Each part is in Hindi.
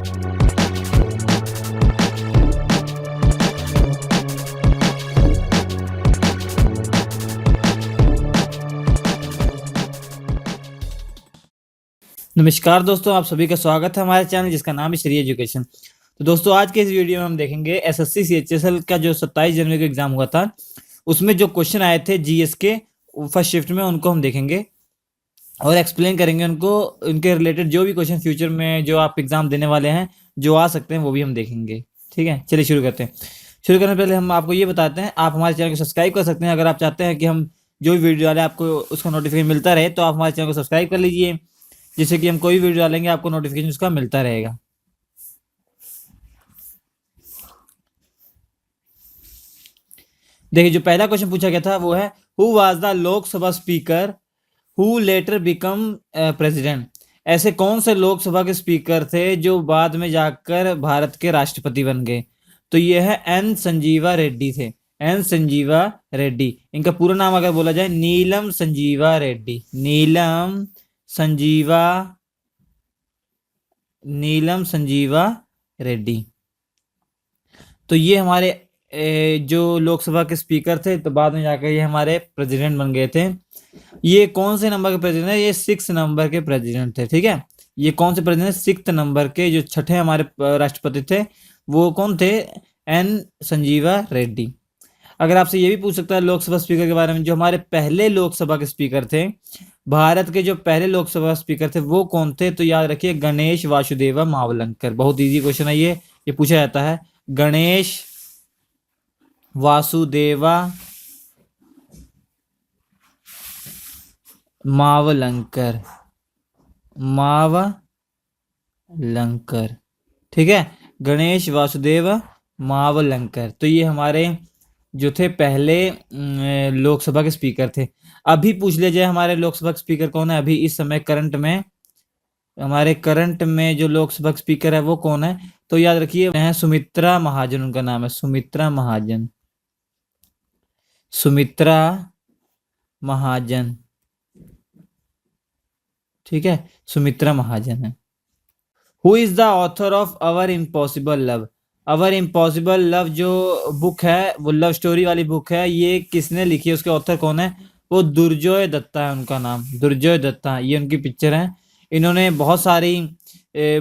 नमस्कार दोस्तों, आप सभी का स्वागत है हमारे चैनल जिसका नाम है श्री एजुकेशन। तो दोस्तों आज के इस वीडियो में हम देखेंगे एसएससी सीएचएसएल का जो 27 जनवरी को एग्जाम हुआ था, उसमें जो क्वेश्चन आए थे जीएस के फर्स्ट शिफ्ट में, उनको हम देखेंगे और एक्सप्लेन करेंगे उनको, उनके रिलेटेड जो भी क्वेश्चन फ्यूचर में जो आप एग्जाम देने वाले हैं, जो आ सकते हैं, वो भी हम देखेंगे। ठीक है, चलिए शुरू करते हैं। शुरू करने से पहले हम आपको ये बताते हैं, आप हमारे चैनल को सब्सक्राइब कर सकते हैं। अगर आप चाहते हैं कि हम जो भी वीडियो डालें आपको उसका नोटिफिकेशन मिलता रहे, तो आप हमारे चैनल को सब्सक्राइब कर लीजिए, जिससे कि हम कोई वीडियो डालेंगे आपको नोटिफिकेशन उसका मिलता रहेगा। देखिए, जो पहला क्वेश्चन पूछा गया था वो है, who was the Lok Sabha speaker who letter become president. ऐसे कौन से लोकसभा के स्पीकर थे जो बाद में जाकर भारत के राष्ट्रपति बन गए? तो ये है एन संजीवा रेड्डी थे। एन संजीवा रेड्डी, इनका पूरा नाम अगर बोला जाए नीलम संजीवा रेड्डी। नीलम संजीवा रेड्डी। तो ये हमारे जो लोकसभा के स्पीकर थे, तो बाद में जाकर ये हमारे प्रेसिडेंट बन गए थे। ये कौन से नंबर के प्रेसिडेंट है? ये 6 नंबर के प्रेसिडेंट थे। ठीक है, ये कौन से प्रेसिडेंट? 6 नंबर के जो छठे हमारे राष्ट्रपति थे, वो कौन थे? एन संजीवा रेड्डी। अगर आपसे ये भी पूछ सकता है लोकसभा स्पीकर के बारे में, जो हमारे पहले लोकसभा के स्पीकर थे, भारत के जो पहले लोकसभा स्पीकर थे वो कौन थे? तो याद रखिए गणेश वासुदेवा मावलंकर। बहुत इजी क्वेश्चन है ये पूछा जाता है। गणेश वासुदेवा मावलंकर। ठीक है, गणेश वासुदेव मावलंकर। तो ये हमारे जो थे पहले लोकसभा के स्पीकर थे। अभी पूछ लिया जाए हमारे लोकसभा के स्पीकर कौन है अभी इस समय करंट में जो लोकसभा के स्पीकर है वो कौन है? तो याद रखिए है सुमित्रा महाजन, उनका नाम है सुमित्रा महाजन। ठीक है, सुमित्रा महाजन है। Who is the author of our impossible love. Our impossible love जो बुक है, वो लव स्टोरी वाली बुक है, ये किसने लिखी है? उसके ऑथर कौन है? वो दुर्जोय दत्ता है, उनका नाम दुर्जोय दत्ता। ये उनकी पिक्चर है। इन्होंने बहुत सारी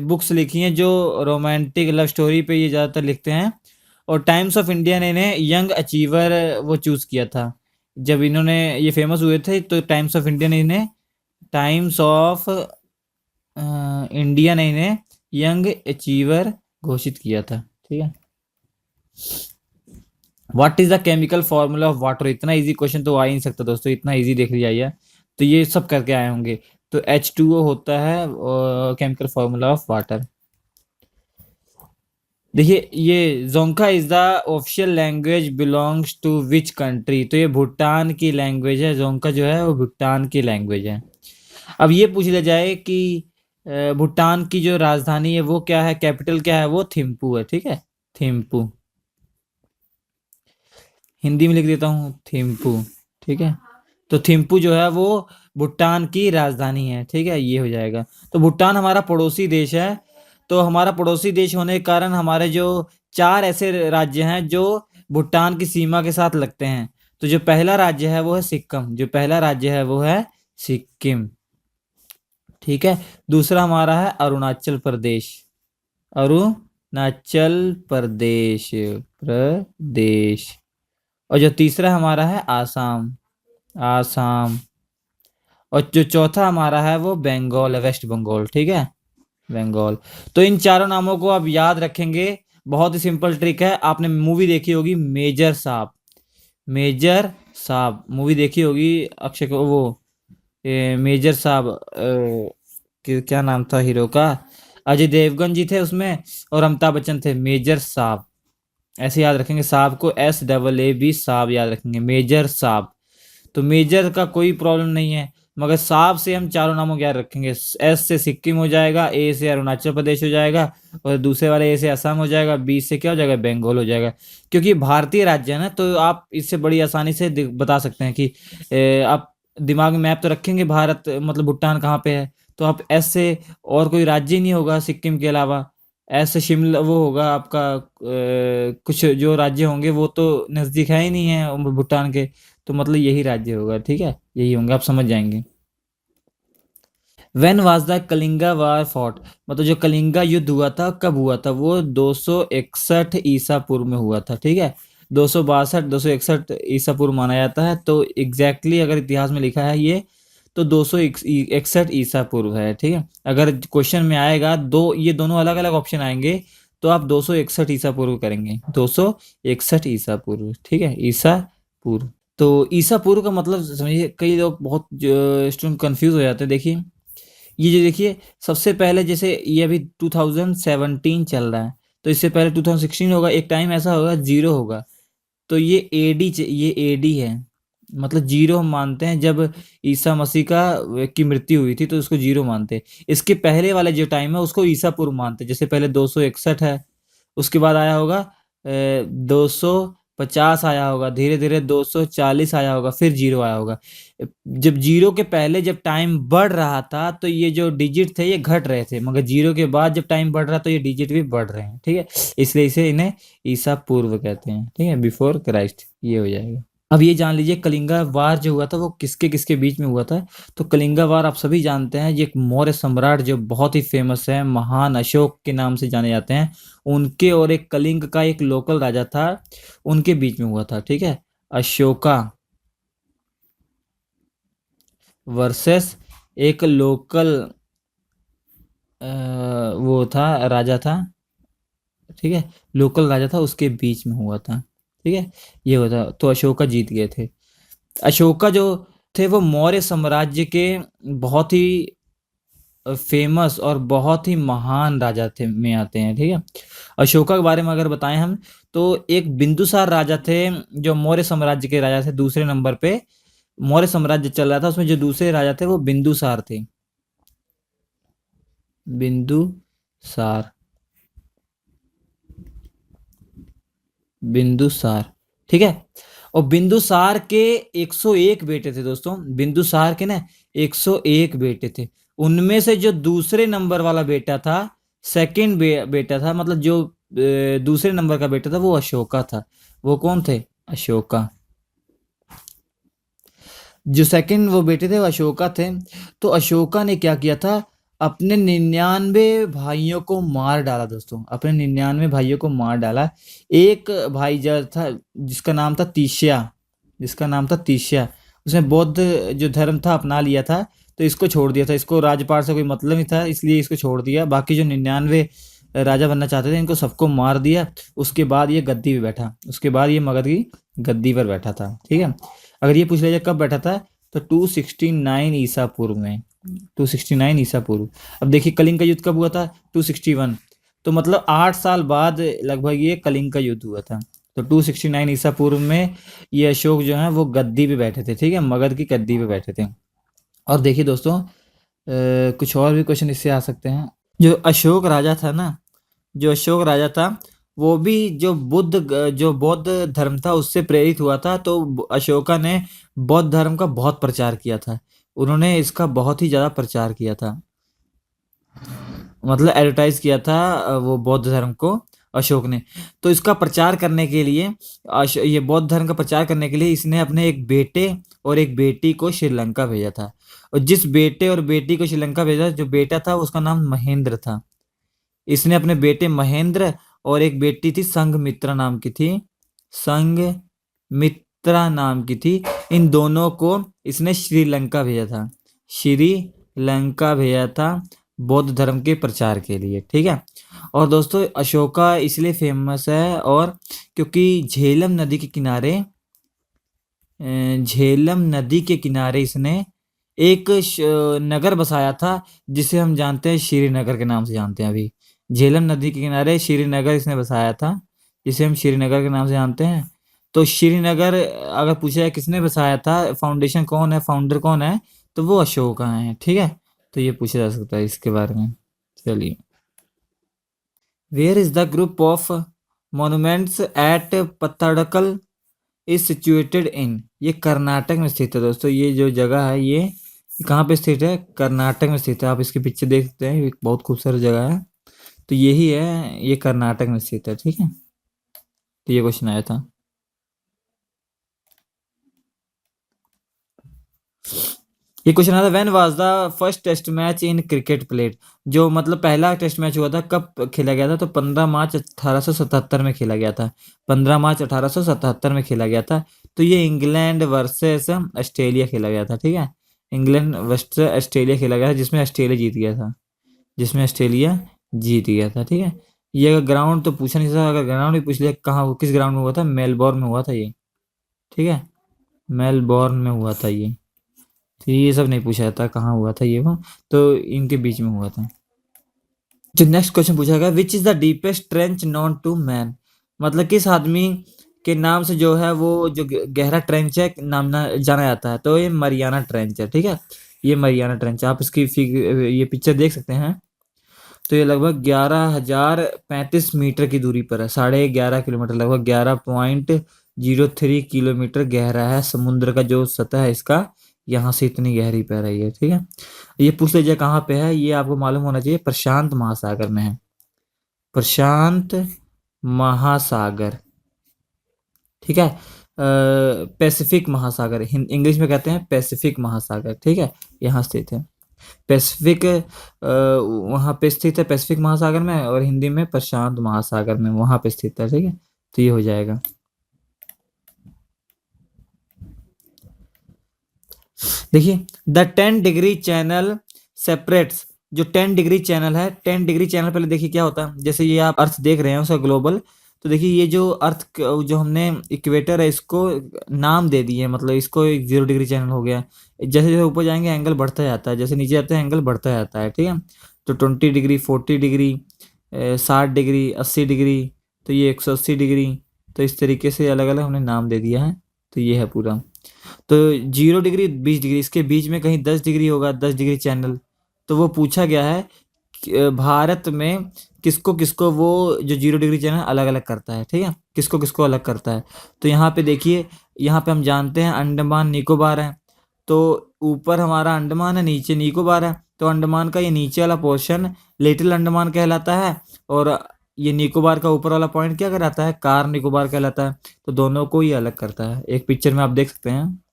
बुक्स लिखी हैं जो रोमांटिक लव स्टोरी पे ये ज़्यादातर लिखते हैं। और टाइम्स ऑफ इंडिया ने इन्हें यंग अचीवर वो चूज़ किया था। जब इन्होंने ये फेमस हुए थे तो टाइम्स ऑफ इंडिया ने इन्हें यंग अचीवर घोषित किया था। ठीक है, what is the chemical formula of water. इतना इजी क्वेश्चन तो आ ही नहीं सकता दोस्तों, इतना इजी देख लिया। तो ये सब करके आए होंगे। तो H2O होता है केमिकल फॉर्मूला ऑफ वाटर। देखिए, ये Dzongkha is the official language belongs to which country. तो ये भूटान की लैंग्वेज है। जोंका जो है वो भूटान की लैंग्वेज है। अब ये पूछ लिया जाए कि भूटान की जो राजधानी है वो क्या है, कैपिटल क्या है? वो थिम्पू है। ठीक है, थिम्पू। हिंदी में लिख देता हूँ थिम्पू। ठीक है, तो थिम्पू जो है वो भूटान की राजधानी है। ठीक है, ये हो जाएगा। तो भूटान हमारा पड़ोसी देश है। तो हमारा पड़ोसी देश होने के कारण हमारे जो 4 ऐसे राज्य हैं जो भूटान की सीमा के साथ लगते हैं। तो जो पहला राज्य है वो है सिक्किम। ठीक है, दूसरा हमारा है अरुणाचल प्रदेश। और जो तीसरा हमारा है आसाम। और जो चौथा हमारा है वो बंगाल है, वेस्ट बंगाल। ठीक है, बंगाल। तो इन चारों नामों को आप याद रखेंगे। बहुत ही सिंपल ट्रिक है। आपने मूवी देखी होगी मेजर साहब मूवी देखी होगी अक्षय को, वो मेजर साहब क्या नाम था हीरो का? अजय देवगन जी थे उसमें और अमिताभ बच्चन थे। मेजर साहब ऐसे याद रखेंगे, साहब को SAAB साहब याद रखेंगे, मेजर साहब। तो मेजर का कोई प्रॉब्लम नहीं है, मगर साहब से हम चारों नामों को याद रखेंगे। S से सिक्किम हो जाएगा, A से अरुणाचल प्रदेश हो जाएगा, और दूसरे वाले A से असम हो जाएगा, B से क्या हो जाएगा? बंगाल हो जाएगा। क्योंकि भारतीय राज्य है ना, तो आप इससे बड़ी आसानी से बता सकते हैं कि आप दिमाग में मैप तो रखेंगे भारत मतलब भूटान कहाँ पे है, तो आप S से और कोई राज्य ही नहीं होगा सिक्किम के अलावा, ऐसे शिमला वो होगा आपका कुछ जो राज्य होंगे वो तो नज़दीक है ही नहीं है भूटान के, तो मतलब यही राज्य होगा, ठीक है, यही होंगे, आप समझ जाएंगे। When was the Kalinga war fought, मतलब जो कलिंगा युद्ध हुआ था कब हुआ था, वो 261 ईसा पूर्व में हुआ था, ठीक है। 262 261 ईसा पूर्व माना जाता है, तो एग्जैक्टली अगर इतिहास में लिखा है ये, तो 261 ईसा पूर्व है, ठीक है। अगर क्वेश्चन में आएगा दो, ये दोनों अलग अलग ऑप्शन आएंगे, तो आप 261 ईसा पूर्व करेंगे, 261 ईसा पूर्व, ठीक है, ईसा पूर्व। तो ईसा पूर्व का मतलब समझिए, कई लोग बहुत स्टूडेंट कंफ्यूज हो जाते हैं। देखिए ये जो देखिए, सबसे पहले जैसे ये अभी 2017 चल रहा है, तो इससे पहले 2016 होगा, एक टाइम ऐसा होगा जीरो होगा, तो ये ये एडी है, मतलब जीरो हम मानते हैं, जब ईसा मसीह का की मृत्यु हुई थी तो उसको जीरो मानते हैं। इसके पहले वाले जो टाइम है उसको ईसा पूर्व मानते हैं, जैसे पहले 261 है, उसके बाद आया होगा 250 आया होगा, धीरे धीरे 240 आया होगा, फिर जीरो आया होगा। जब जीरो के पहले जब टाइम बढ़ रहा था तो ये जो डिजिट थे ये घट रहे थे, मगर जीरो के बाद जब टाइम बढ़ रहा तो ये डिजिट भी बढ़ रहे हैं, ठीक है, इसलिए इसे इन्हें ईसा पूर्व कहते हैं, ठीक है, बिफोर क्राइस्ट, ये हो जाएगा। अब ये जान लीजिए कलिंगा वार जो हुआ था वो किसके किसके बीच में हुआ था। तो कलिंगा वार आप सभी जानते हैं, ये एक मौर्य सम्राट जो बहुत ही फेमस है, महान अशोक के नाम से जाने जाते हैं, उनके और एक कलिंग का एक लोकल राजा था, उनके बीच में हुआ था, ठीक है। अशोका वर्सेस एक लोकल वो था, राजा था, ठीक है, लोकल राजा था, उसके बीच में हुआ था, ठीक है, ये हुआ था, तो अशोका जीत गए थे। अशोका जो थे वो मौर्य साम्राज्य के बहुत ही फेमस और बहुत ही महान राजा थे में आते हैं, ठीक है। अशोका के बारे में अगर बताएं हम, तो एक बिंदुसार राजा थे जो मौर्य साम्राज्य के राजा थे, दूसरे नंबर पे मौर्य साम्राज्य चल रहा था, उसमें जो दूसरे राजा थे वो बिंदुसार थे, बिंदुसार, बिंदुसार, ठीक है। और बिंदुसार के 101 बेटे थे दोस्तों, बिंदुसार के ना 101 बेटे थे, उनमें से जो दूसरे नंबर वाला बेटा था, सेकंड बेटा था, मतलब जो दूसरे नंबर का बेटा था वो अशोका था। वो कौन थे? अशोका। जो सेकंड वो बेटे थे वो अशोका थे। तो अशोका ने क्या किया था, अपने 99 भाइयों को मार डाला दोस्तों, अपने 99 भाइयों को मार डाला। एक भाई जो था जिसका नाम था तीष्या, जिसका नाम था तीष्या, उसने बौद्ध जो धर्म था अपना लिया था, तो इसको छोड़ दिया था, इसको राजपाट से कोई मतलब नहीं था, इसलिए इसको छोड़ दिया। बाकी जो 99 राजा बनना चाहते थे इनको सबको मार दिया। उसके बाद ये गद्दी पे बैठा, उसके बाद ये मगध की गद्दी पर बैठा था, ठीक है। अगर ये पूछ लिया जाए कब बैठा था, तो 269 ईसा पूर्व में, 269 ईसा पूर्व। अब देखिए कलिंग का युद्ध कब हुआ था, 261, तो मतलब 8 साल बाद लगभग ये कलिंग का युद्ध हुआ था। तो 269 ईसा पूर्व में ये अशोक जो है वो गद्दी पे बैठे थे, ठीक है, मगध की गद्दी पे बैठे थे। और देखिए दोस्तों कुछ और भी क्वेश्चन इससे आ सकते हैं। जो अशोक राजा था ना, जो अशोक राजा था वो भी जो बौद्ध धर्म था उससे प्रेरित हुआ था, तो अशोका ने बौद्ध धर्म का बहुत प्रचार किया था, उन्होंने इसका बहुत ही ज़्यादा प्रचार किया था, मतलब एडवर्टाइज किया था वो बौद्ध धर्म को अशोक ने। तो इसका प्रचार करने के लिए ये बौद्ध धर्म का प्रचार करने के लिए इसने अपने एक बेटे और एक बेटी को श्रीलंका भेजा था। और जिस बेटे और बेटी को श्रीलंका भेजा, जो बेटा था उसका नाम महेंद्र था। इसने अपने बेटे महेंद्र और एक बेटी थी संघमित्रा नाम की थी, संघमित्रा नाम की थी, इन दोनों को इसने श्रीलंका भेजा था, श्रीलंका भेजा था बौद्ध धर्म के प्रचार के लिए, ठीक है। और दोस्तों अशोका इसलिए फेमस है और क्योंकि झेलम नदी के किनारे, झेलम नदी के किनारे इसने एक नगर बसाया था, जिसे हम जानते हैं श्रीनगर के नाम से जानते हैं। अभी झेलम नदी के किनारे श्रीनगर इसने बसाया था, जिसे हम श्रीनगर के नाम से जानते हैं। तो श्रीनगर अगर पूछा जाए किसने बसाया था, फाउंडेशन कौन है, फाउंडर कौन है, तो वो अशोका है, ठीक है। तो ये पूछा जा सकता है इसके बारे में। चलिए, where is the group of monuments at Pattadakal is situated in, ये कर्नाटक में स्थित है दोस्तों। ये जो जगह है ये कहाँ पे स्थित है, कर्नाटक में स्थित है। आप इसके पीछे देख सकते हैं, एक बहुत खूबसूरत जगह है, तो यही है, ये कर्नाटक में स्थित है। ठीक है, तो ये क्वेश्चन आया था। ये क्वेश्चन आता है, when was the first test match in cricket played. जो मतलब पहला टेस्ट मैच हुआ था कब खेला गया था, तो 15 मार्च 1877 में खेला गया था। 15 मार्च 1877 में खेला गया था। तो ये इंग्लैंड वर्सेस ऑस्ट्रेलिया खेला गया था। ठीक है, इंग्लैंड वर्सेस ऑस्ट्रेलिया खेला गया था, जिसमें ऑस्ट्रेलिया जीत गया था। जिसमें ऑस्ट्रेलिया जीत गया था। ठीक है, ये ग्राउंड तो पूछा नहीं था, अगर ग्राउंड भी पूछ लिया कहाँ किस ग्राउंड में हुआ था, मेलबोर्न में हुआ था ये। ठीक है, मेलबोर्न में हुआ था ये। तो ये सब नहीं पूछा जाता कहाँ हुआ था ये वो, तो इनके बीच में हुआ था। जो नेक्स्ट क्वेश्चन पूछा गया, which is the deepest trench known to man. मतलब किस आदमी के नाम से जो है वो जो गहरा ट्रेंच है नाम ना जाना जाता है, तो ये मरियाना ट्रेंच है। ठीक है, ये मरियाना ट्रेंच, आप इसकी ये पिक्चर देख सकते हैं। तो ये लगभग 11,035 मीटर की दूरी पर है, 11.5 किलोमीटर, लगभग 11.03 किलोमीटर गहरा है समुद्र का जो सतह है इसका, यहाँ से इतनी गहरी पे रही है। ठीक है, ये पूछ लीजिए कहाँ पे है, ये आपको मालूम होना चाहिए, प्रशांत महासागर में है। प्रशांत महासागर। ठीक है, पैसिफिक महासागर, इंग्लिश में कहते हैं पैसिफिक महासागर। ठीक है, यहाँ स्थित है पैसिफिक, वहाँ पे स्थित है पैसिफिक महासागर में, और हिंदी में प्रशांत महासागर में वहाँ पे स्थित है। ठीक है, तो ये हो जाएगा। देखिए, द 10 डिग्री चैनल सेपरेट्स। जो 10 डिग्री चैनल है, 10 डिग्री चैनल पहले देखिए क्या होता है। जैसे ये आप अर्थ देख रहे हैं उसका ग्लोबल, तो देखिए ये जो अर्थ जो हमने इक्वेटर है इसको नाम दे दिए, मतलब इसको एक 0 डिग्री चैनल हो गया। जैसे जैसे ऊपर जाएंगे एंगल बढ़ता जाता है, जैसे नीचे जाते हैं एंगल बढ़ता जाता है। ठीक है, तो 20 डिग्री, 40 डिग्री, 60 डिग्री, 80 डिग्री, तो ये 180 डिग्री, तो इस तरीके से अलग अलग हमने नाम दे दिया है। तो ये है पूरा। तो 0 डिग्री, 20 डिग्री, इसके बीच में कहीं 10 डिग्री होगा, 10 डिग्री चैनल। तो वो पूछा गया है कि, भारत में किसको किसको वो जो 0 डिग्री चैनल अलग अलग करता है। ठीक है, किसको किसको अलग करता है। तो यहाँ पे देखिए, यहाँ पे हम जानते हैं अंडमान निकोबार है। तो ऊपर हमारा अंडमान है, नीचे निकोबार है। तो अंडमान का ये नीचे वाला पोर्शन लिटिल अंडमान कहलाता है, और ये निकोबार का ऊपर वाला पॉइंट क्या कहलाता है, कार निकोबार कहलाता है। तो दोनों को ही अलग करता है। एक पिक्चर में आप देख सकते हैं।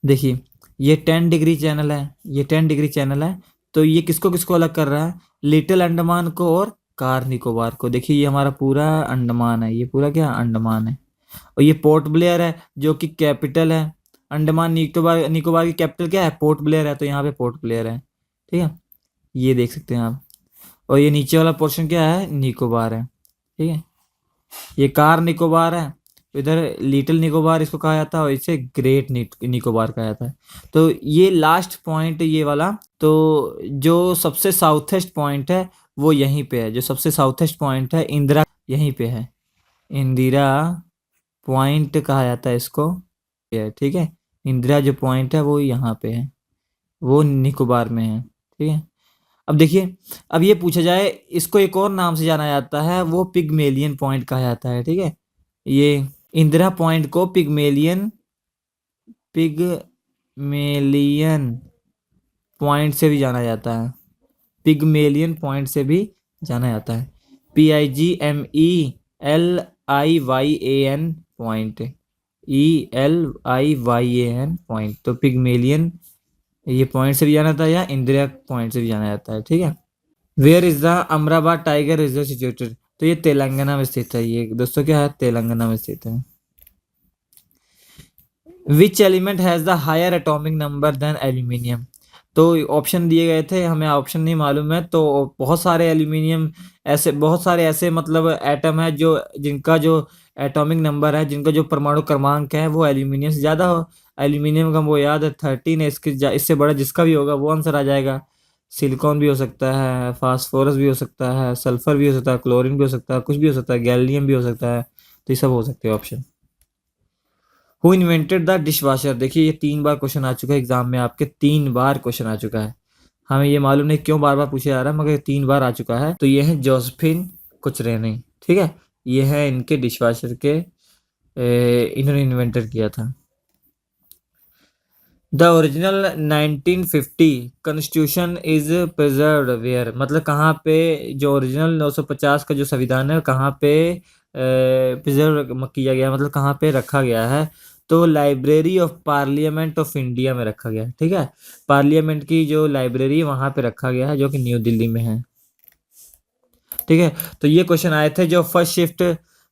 देखिए, ये 10 डिग्री चैनल है, ये 10 डिग्री चैनल है। तो ये किसको किसको अलग कर रहा है, लिटिल अंडमान को और कार निकोबार को। देखिए ये हमारा पूरा अंडमान है, ये पूरा क्या अंडमान है। और ये पोर्ट ब्लेयर है जो कि कैपिटल है। अंडमान निकोबार निकोबार की कैपिटल क्या है, पोर्ट ब्लेयर है, तो यहाँ पे पोर्ट ब्लेयर है। ठीक है, ये देख सकते हैं आप। और ये नीचे वाला पोर्शन क्या है, निकोबार है। ठीक है, ये कार निकोबार है, इधर लिटिल निकोबार इसको कहा जाता है, और इसे ग्रेट निकोबार कहा जाता है। तो ये लास्ट पॉइंट ये वाला, तो जो सबसे साउथेस्ट पॉइंट है वो यहीं पे है। जो सबसे साउथेस्ट पॉइंट है इंदिरा, यहीं पे है, इंदिरा पॉइंट कहा जाता है इसको। ठीक है, इंदिरा जो पॉइंट है वो यहाँ पे है, वो निकोबार में है। ठीक है, अब देखिए, अब ये पूछा जाए इसको एक और नाम से जाना जाता है, वो पिगमेलियन पॉइंट कहा जाता है। ठीक है, ये इंदिरा पॉइंट को पिगमेलियन पिगमेलियन पॉइंट से भी जाना जाता है, पिगमेलियन पॉइंट से भी जाना जाता है। PIGMELIYAN पॉइंट, ELIYAN पॉइंट, तो पिगमेलियन ये पॉइंट से भी जाना जाता है, या इंदिरा पॉइंट से भी जाना जाता है। ठीक है, where is the Amrabad tiger reserve situated. तो ये तेलंगाना में स्थित है, ये दोस्तों क्या है, तेलंगाना में स्थित है। Which element has the higher atomic number than aluminium. तो ऑप्शन दिए गए थे, हमें ऑप्शन नहीं मालूम है। तो बहुत सारे एल्यूमिनियम ऐसे, बहुत सारे ऐसे मतलब एटम है जो जिनका जो एटॉमिक नंबर है, जिनका जो परमाणु क्रमांक है वो एल्यूमिनियम से ज़्यादा हो। एल्यूमिनियम का वो याद है 13 है, इसके इससे बड़ा जिसका भी होगा वो आंसर आ जाएगा। सिलिकॉन भी हो सकता है, फास्फोरस भी हो सकता है, सल्फर भी हो सकता है, क्लोरीन भी हो सकता है, कुछ भी हो सकता है, गैलियम भी हो सकता है। तो ये सब हो सकते हैं option. Who invented the dish washer. देखिए ये 3 बार क्वेश्चन आ चुका है एग्जाम में, आपके 3 बार क्वेश्चन आ चुका है। हमें ये मालूम नहीं क्यों बार बार पूछा जा रहा है, मगर 3 बार आ चुका है। तो ये है जोसेफिन कुचरेनी। ठीक है, ये है इनके डिश वॉशर के, इन्होंने इन्वेंटर किया था। The original 1950 constitution is preserved where, मतलब कहाँ पे जो ओरिजिनल 950 का जो संविधान है कहाँ पे प्रिजर्व किया गया, मतलब कहाँ पे रखा गया है, तो library of parliament of India में रखा गया है। ठीक है, पार्लियामेंट की जो लाइब्रेरी वहाँ पे रखा गया है जो कि न्यू दिल्ली में है। ठीक है, तो ये क्वेश्चन आए थे जो फर्स्ट शिफ्ट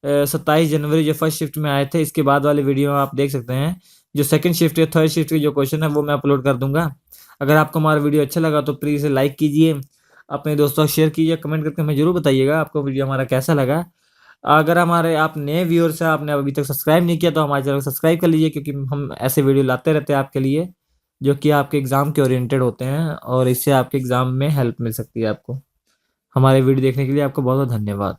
27 जनवरी जो फर्स्ट शिफ्ट में आए थे। इसके बाद वाले वीडियो में आप देख सकते हैं जो सेकंड शिफ्ट या थर्ड शिफ्ट के जो क्वेश्चन है वो मैं अपलोड कर दूंगा। अगर आपको हमारा वीडियो अच्छा लगा तो प्लीज़ इसे लाइक कीजिए, अपने दोस्तों को शेयर कीजिए, कमेंट करके हमें जरूर बताइएगा आपको वीडियो हमारा कैसा लगा। अगर हमारे आप नए व्यूअर्स हैं, आपने अभी तक सब्सक्राइब नहीं किया तो हमारे चैनल को सब्सक्राइब कर लीजिए, क्योंकि हम ऐसे वीडियो लाते रहते हैं आपके लिए जो कि आपके एग्ज़ाम के ओरिएंटेड होते हैं और इससे आपके एग्ज़ाम में हेल्प मिल सकती है आपको। हमारे वीडियो देखने के लिए आपको बहुत बहुत धन्यवाद।